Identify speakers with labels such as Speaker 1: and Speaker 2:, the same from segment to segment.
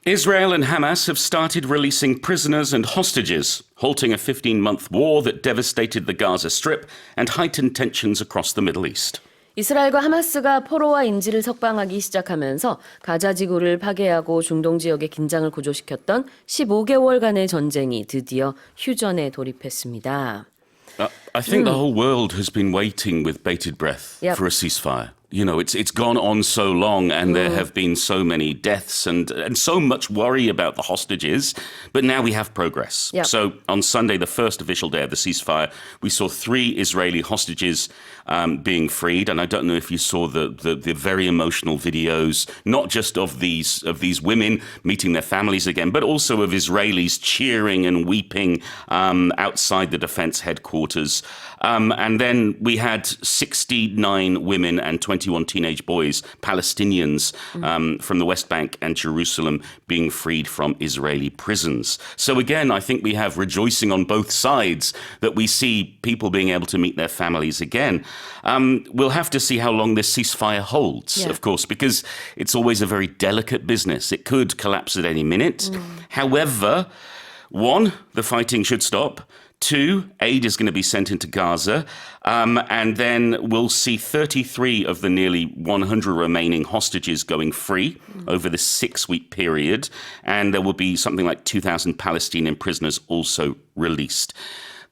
Speaker 1: Israel and Hamas have started releasing prisoners and hostages, halting a 15-month war that devastated the Gaza Strip and heightened tensions across the Middle East.
Speaker 2: 이스라엘과 하마스가 포로와 인질을 석방하기 시작하면서 가자 지구를 파괴하고 중동 지역의 긴장을 고조시켰던 15개월간의 전쟁이 드디어 휴전에 돌입했습니다.
Speaker 1: I think the whole world has been waiting with bated breath
Speaker 2: Yep.
Speaker 1: for a ceasefire. You know, it's gone on so long and there have been so many deaths and so much worry about the hostages, but now we have progress.
Speaker 2: Yep.
Speaker 1: So on Sunday, the first official day of the ceasefire, we saw 3 Israeli hostages being freed. And I don't know if you saw the very emotional videos, not just of these women meeting their families again, but also of Israelis cheering and weeping outside the defense headquarters. And then we had 69 women and 21 teenage boys, Palestinians from the West Bank and Jerusalem, being freed from Israeli prisons. So again, I think we have rejoicing on both sides that we see people being able to meet their families again. We'll have to see how long this ceasefire holds, of course, because it's always a very delicate business. It could collapse at any minute. However, 1, the fighting should stop. 2, aid is going to be sent into Gaza, and then we'll see 33 of the nearly 100 remaining hostages going free over this 6-week period, and there will be something like 2,000 Palestinian prisoners also released.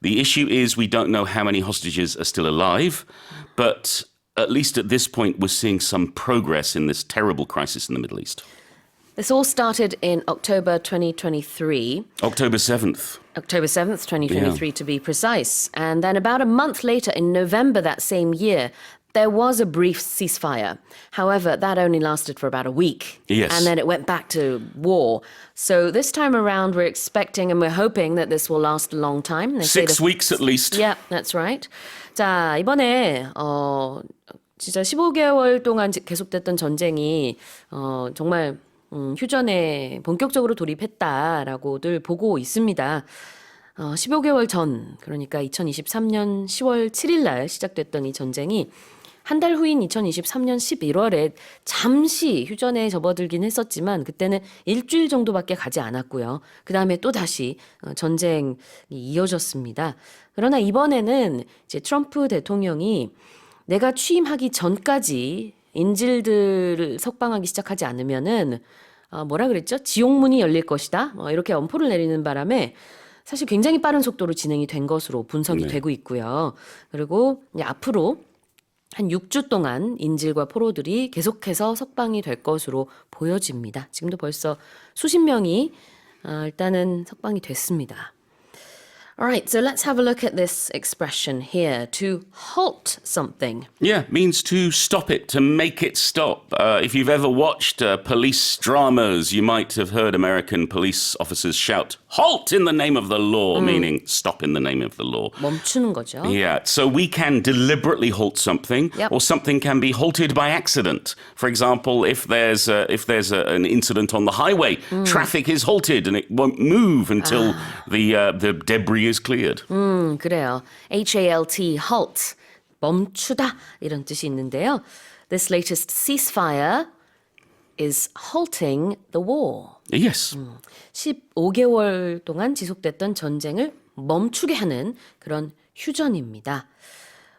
Speaker 1: The issue is we don't know how many hostages are still alive, but at least at this point we're seeing some progress in this terrible crisis in the Middle East.
Speaker 2: This all started in October 2023.
Speaker 1: October 7th.
Speaker 2: October 7th, 2023 to be precise. And then about a month later, in November that same year, there was a brief ceasefire. However, that only lasted for about a week.
Speaker 1: Yes.
Speaker 2: And then it went back to war. So this time around, we're expecting and we're hoping that this will last a long time. They say
Speaker 1: 6 weeks at least.
Speaker 2: Yeah, that's right. 자, 이번에 진짜 15개월 동안 계속됐던 전쟁이 정말 휴전에 본격적으로 돌입했다라고들 보고 있습니다. 15개월 전, 그러니까 2023년 10월 7일 날 시작됐던 이 전쟁이 한 달 후인 2023년 11월에 잠시 휴전에 접어들긴 했었지만 그때는 일주일 정도밖에 가지 않았고요. 그 다음에 또 다시 전쟁이 이어졌습니다. 그러나 이번에는 이제 트럼프 대통령이 내가 취임하기 전까지 인질들을 석방하기 시작하지 않으면은 뭐라 그랬죠? 지옥문이 열릴 것이다. 이렇게 엄포를 내리는 바람에 사실 굉장히 빠른 속도로 진행이 된 것으로 분석이 되고 있고요. 그리고 이제 앞으로 한 6주 동안 인질과 포로들이 계속해서 석방이 될 것으로 보여집니다. 지금도 벌써 수십 명이 일단은 석방이 됐습니다. All right, so let's have a look at this expression here, to halt something.
Speaker 1: Yeah, means to stop it, to make it stop. If you've ever watched police dramas, you might have heard American police officers shout, halt in the name of the law, meaning stop in the name of the law.
Speaker 2: 멈추는 거죠.
Speaker 1: Yeah, so we can deliberately halt something,
Speaker 2: Yep.
Speaker 1: or something can be halted by accident. For example, if there's an incident on the highway, traffic is halted and it won't move until the debris is cleared.
Speaker 2: 그래요. HALT, halt, 멈추다 이런 뜻이 있는데요. This latest ceasefire is halting the war.
Speaker 1: Yes.
Speaker 2: 15개월 동안 지속됐던 전쟁을 멈추게 하는 그런 휴전입니다.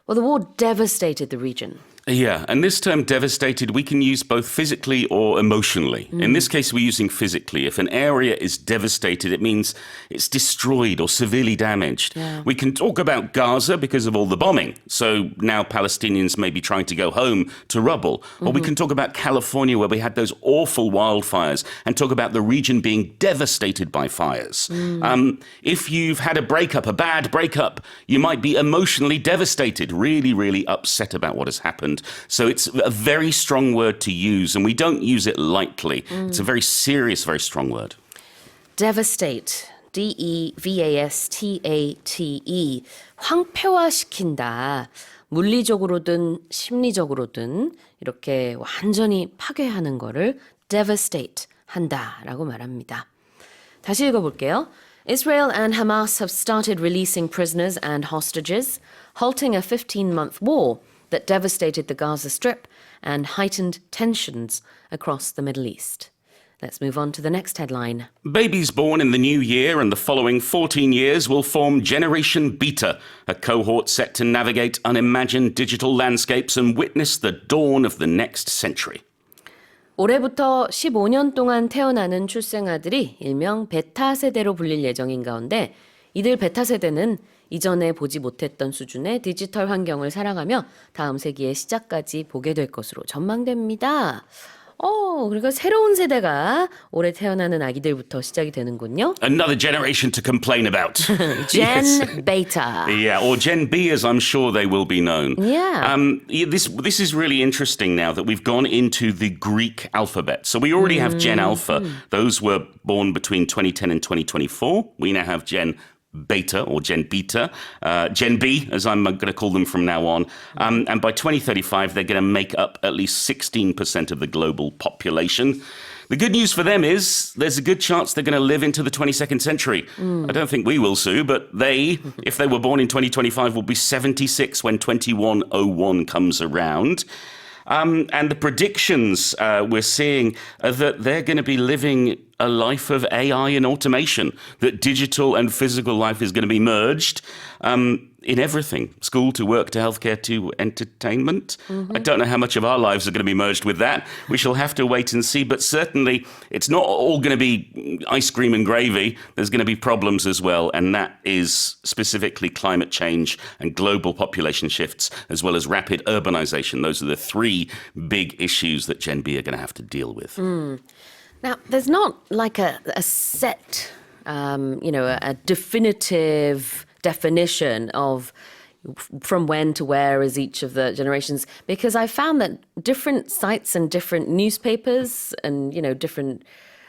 Speaker 2: Well, the war devastated the region.
Speaker 1: Yeah, and this term devastated, we can use both physically or emotionally. In this case, we're using physically. If an area is devastated, it means it's destroyed or severely damaged.
Speaker 2: Yeah.
Speaker 1: We can talk about Gaza because of all the bombing. So now Palestinians may be trying to go home to rubble. Or we can talk about California where we had those awful wildfires and talk about the region being devastated by fires. If you've had a bad breakup, you might be emotionally devastated, really, really upset about what has happened. So it's a very strong word to use, and we don't use it lightly. It's a very serious, very strong word.
Speaker 2: devastate, D-E-V-A-S-T-A-T-E, 황폐화시킨다. 물리적으로든 심리적으로든 이렇게 완전히 파괴하는 거를 devastate 한다라고 말합니다. 다시 읽어볼게요. Israel and Hamas have started releasing prisoners and hostages, halting a 15-month war that devastated the Gaza Strip and heightened tensions across the Middle East. Let's move on to the next headline.
Speaker 1: Babies born in the new year and the following 14 years will form Generation Beta, a cohort set to navigate unimagined digital landscapes and witness the dawn of the next century.
Speaker 2: 올해부터 15년 동안 태어나는 출생아들이 일명 베타 세대로 불릴 예정인 가운데 이들 베타 세대는 이전에 보지 못했던 수준의 디지털 환경을 살아가며 다음 세기의 시작까지 보게 될 것으로 전망됩니다. 그러니까 새로운 세대가 올해 태어나는 아기들부터 시작이 되는군요.
Speaker 1: Another generation to complain about.
Speaker 2: Gen Beta.
Speaker 1: Yeah, or Gen B, as I'm sure they will be known.
Speaker 2: Yeah.
Speaker 1: This is really interesting now that we've gone into the Greek alphabet. So we already have Gen Alpha. Those were born between 2010 and 2024. We now have Gen Beta or Gen Beta, Gen B, as I'm going to call them from now on. And by 2035, they're going to make up at least 16% of the global population. The good news for them is there's a good chance they're going to live into the 22nd century. I don't think we will, Sue, but they, if they were born in 2025, will be 76 when 2101 comes around. And the predictions we're seeing are that they're going to be living a life of AI and automation, that digital and physical life is going to be merged in everything, school to work to healthcare to entertainment. I don't know how much of our lives are going to be merged with that. We shall have to wait and see, but certainly it's not all going to be ice cream and gravy. There's going to be problems as well, and that is specifically climate change and global population shifts, as well as rapid urbanization. Those are the three big issues that Gen B are going to have to deal with.
Speaker 2: Now, there's not like a set, a definitive definition of from when to where is each of the generations, because I found that different sites and different newspapers and, different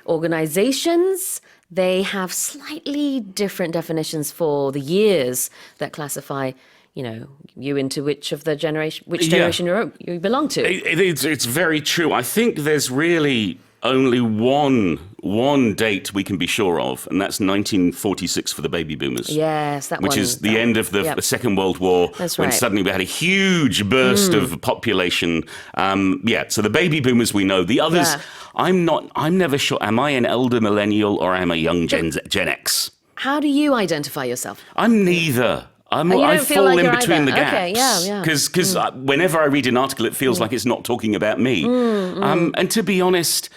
Speaker 2: organizations, they have slightly different definitions for the years that classify you into which generation you belong to.
Speaker 1: It's very true. I think there's really only one date we can be sure of, and that's 1946 for the baby boomers.
Speaker 2: Yes, that
Speaker 1: which
Speaker 2: one.
Speaker 1: is the end of the Second World War.
Speaker 2: That's
Speaker 1: when
Speaker 2: right.
Speaker 1: suddenly we had a huge burst of population. So the baby boomers we know. The others,
Speaker 2: Yeah.
Speaker 1: I'm never sure. Am I an elder millennial or am I a young Gen X?
Speaker 2: How do you identify yourself?
Speaker 1: I'm neither. I
Speaker 2: don't feel
Speaker 1: fall
Speaker 2: like
Speaker 1: in
Speaker 2: you're
Speaker 1: between
Speaker 2: either.
Speaker 1: the gaps.
Speaker 2: Okay, yeah.
Speaker 1: Because whenever I read an article, it feels like it's not talking about me. And to be honest,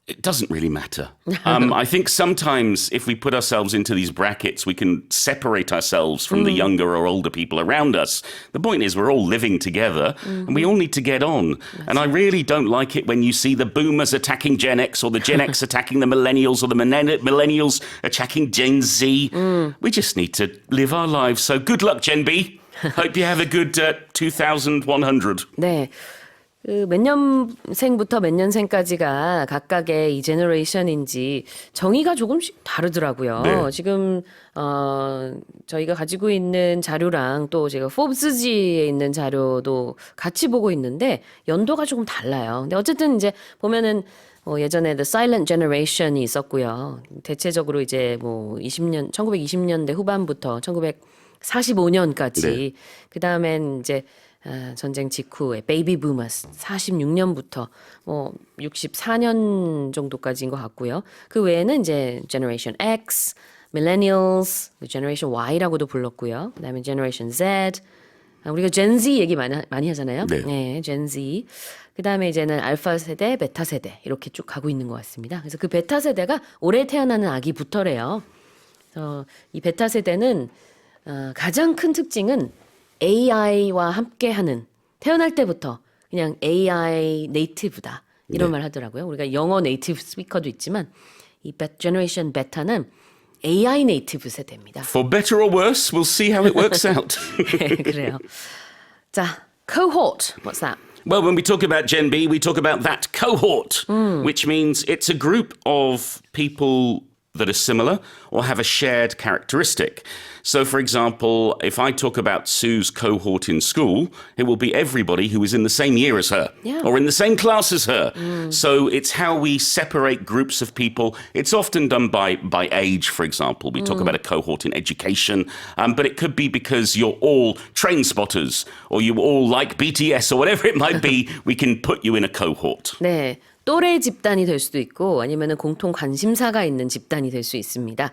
Speaker 1: it doesn't really matter. I think sometimes if we put ourselves into these brackets, we can separate ourselves from the younger or older people around us. The point is we're all living together and we all need to get on. And I really don't like it when you see the boomers attacking Gen X or the Gen X attacking the millennials or the millennials attacking Gen Z. We just need to live our lives. So good luck, Gen B. Hope you have a good 2100.
Speaker 2: 네. 몇 년생부터 몇 년생까지가 각각의 이 제너레이션인지 정의가 조금씩 다르더라고요.
Speaker 1: 네.
Speaker 2: 지금 저희가 가지고 있는 자료랑 또 제가 포브스지에 있는 자료도 같이 보고 있는데 연도가 조금 달라요. 근데 어쨌든 이제 보면은 예전에 The Silent Generation이 있었고요. 대체적으로 이제 1920년대 후반부터 1945년까지
Speaker 1: 네.
Speaker 2: 그 다음엔 이제 전쟁 직후에 베이비 부머스 46년부터 64년 정도까지인 것 같고요. 그 외에는 이제 Generation X, Millennials, Generation Y라고도 불렀고요. 그다음에 Generation Z, 우리가 Gen Z 얘기 많이 하잖아요.
Speaker 1: 네.
Speaker 2: Gen Z. 그다음에 이제는 알파 세대, 베타 세대 이렇게 쭉 가고 있는 것 같습니다. 그래서 그 베타 세대가 올해 태어나는 아기부터래요. 이 베타 세대는 가장 큰 특징은 AI와 함께하는 태어날 때부터 그냥 AI 네이티브다 이런 말 하더라고요. 우리가 영어 네이티브 스피커도 있지만 이 제너레이션 베타는 AI 네이티브 세대입니다.
Speaker 1: For better or worse, we'll see how it works out.
Speaker 2: 네, 그래요. 자, cohort, what's that?
Speaker 1: Well, when we talk about Gen B, we talk about that cohort, which means it's a group of people that are similar or have a shared characteristic. So, for example, if I talk about Sue's cohort in school, it will be everybody who is in the same year as her or in the same class as her. So it's how we separate groups of people. It's often done by age, for example. We talk about a cohort in education, but it could be because you're all train spotters or you all like BTS or whatever it might be. We can put you in a cohort.
Speaker 2: 네. 또래 집단이 될 수도 있고 아니면은 공통 관심사가 있는 집단이 될 수 있습니다.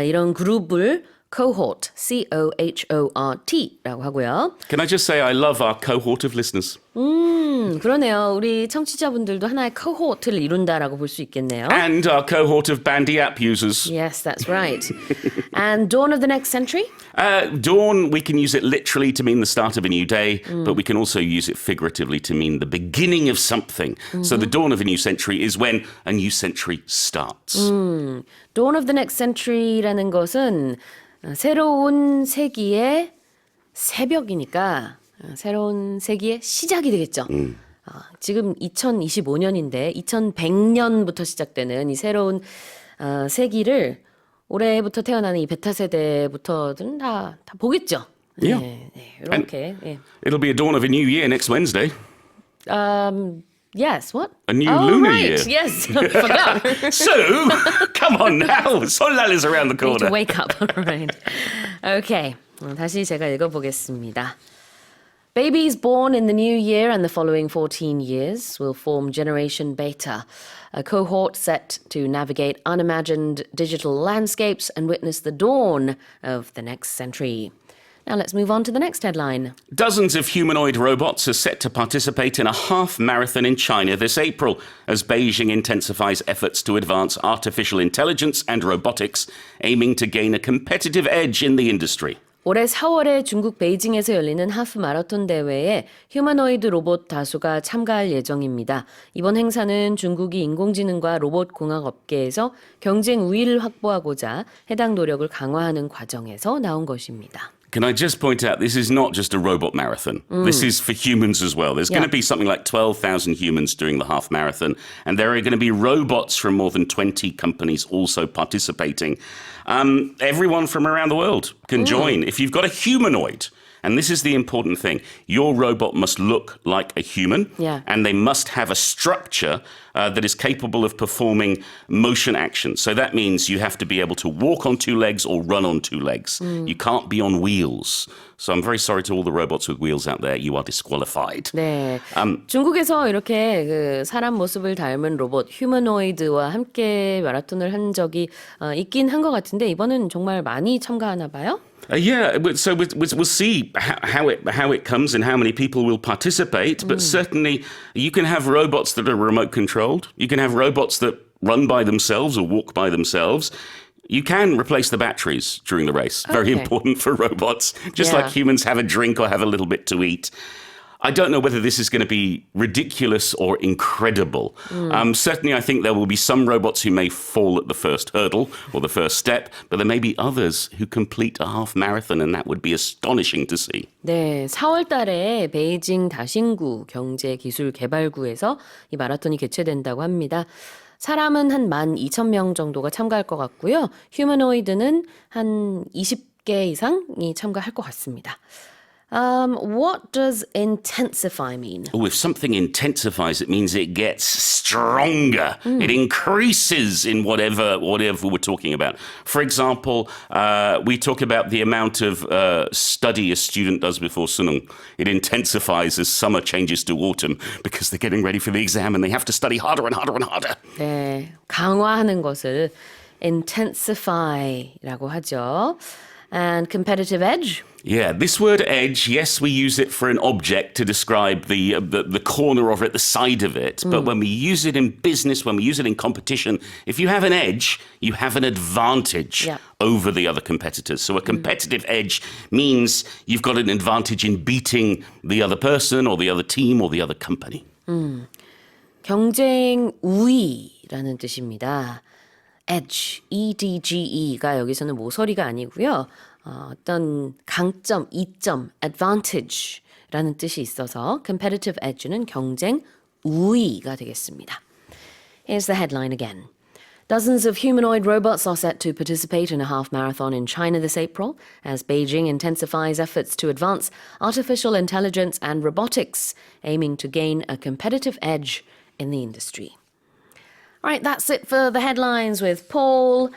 Speaker 2: 이런 그룹을 cohort, C-O-H-O-R-T라고 하고요.
Speaker 1: Can I just say I love our cohort of listeners?
Speaker 2: 그러네요. 우리 청취자분들도 하나의 cohort를 이룬다라고 볼 수 있겠네요.
Speaker 1: And our cohort of Bandy app users.
Speaker 2: Yes, that's right. And dawn of the next century?
Speaker 1: Dawn, we can use it literally to mean the start of a new day, but we can also use it figuratively to mean the beginning of something. So the dawn of a new century is when a new century starts.
Speaker 2: Dawn of the next century라는 것은 새로운 세기의 새벽이니까 새로운 세기의 시작이 되겠죠. 지금 2025년인데 2100년부터 시작되는 이 새로운 세기를 올해부터 태어나는 이 베타 세대부터는 다 보겠죠.
Speaker 1: Yeah.
Speaker 2: 네, 이렇게. 예.
Speaker 1: It'll be a dawn of a new year next Wednesday.
Speaker 2: Yes, what?
Speaker 1: A new lunar
Speaker 2: right.
Speaker 1: year.
Speaker 2: Yes, I forgot.
Speaker 1: So, come on now. Solal is around the
Speaker 2: Need to
Speaker 1: corner.
Speaker 2: wake up. Right. Okay. 다시 제가 읽어보겠습니다. Babies born in the new year and the following 14 years will form Generation Beta, a cohort set to navigate unimagined digital landscapes and witness the dawn of the next century. Now let's move on to the next headline.
Speaker 1: Dozens of humanoid robots are set to participate in a half marathon in China this April as Beijing intensifies efforts to advance artificial intelligence and robotics, aiming to gain a competitive edge in the industry.
Speaker 2: 올해 4월에 중국 베이징에서 열리는 하프 마라톤 대회에 휴머노이드 로봇 다수가 참가할 예정입니다. 이번 행사는 중국이 인공지능과 로봇 공학 업계에서 경쟁 우위를 확보하고자 해당 노력을 강화하는 과정에서 나온 것입니다.
Speaker 1: Can I just point out, this is not just a robot marathon. This is for humans as well. There's going to be something like 12,000 humans doing the half marathon, and there are going to be robots from more than 20 companies also participating. Everyone from around the world can join. If you've got a humanoid, and this is the important thing, your robot must look like a human, and they must have a structure that is capable of performing motion actions. So that means you have to be able to walk on two legs or run on two legs. You can't be on wheels. So I'm very sorry to all the robots with wheels out there. You are disqualified.
Speaker 2: 네. 중국에서 이렇게 그 사람 모습을 닮은 로봇 휴머노이드와 함께 마라톤을 한 적이 있긴 한 것 같은데 이번은 정말 많이 참가하나 봐요.
Speaker 1: Yeah, so we'll see how it comes and how many people will participate. But certainly, you can have robots that are remote controlled. You can have robots that run by themselves or walk by themselves. You can replace the batteries during the race. Very important for robots. Just like humans have a drink or have a little bit to eat. I don't know whether this is going to be ridiculous or incredible. Certainly, I think there will be some robots who may fall at the first hurdle or the first step, but there may be others who complete a half marathon, and that would be astonishing to see.
Speaker 2: 네, 4월 달에 베이징 다신구 경제기술개발구에서 이 마라톤이 개최된다고 합니다. 사람은 한 12,000명 정도가 참가할 것 같고요. 휴머노이드는 한 20개 이상이 참가할 것 같습니다. What does intensify mean?
Speaker 1: Oh, if something intensifies, it means it gets stronger. It increases in whatever we're talking about. For example, we talk about the amount of study a student does before Sunung. It intensifies as summer changes to autumn because they're getting ready for the exam and they have to study harder and harder and harder.
Speaker 2: 네, 강화하는 것을 intensify라고 하죠. And competitive edge?
Speaker 1: Yeah, this word edge, yes, we use it for an object to describe the corner of it, the side of it. But when we use it in business, when we use it in competition, if you have an edge, you have an advantage over the other competitors. So a competitive edge means you've got an advantage in beating the other person or the other team or the other company.
Speaker 2: 경쟁 우위라는 뜻입니다. edge, E-D-G-E가 여기서는 모서리가 아니고요. 어떤 강점, 이점, advantage라는 뜻이 있어서 competitive edge는 경쟁 우위가 되겠습니다. Here's the headline again. Dozens of humanoid robots are set to participate in a half marathon in China this April as Beijing intensifies efforts to advance artificial intelligence and robotics, aiming to gain a competitive edge in the industry. All right, that's it for the headlines with Paul.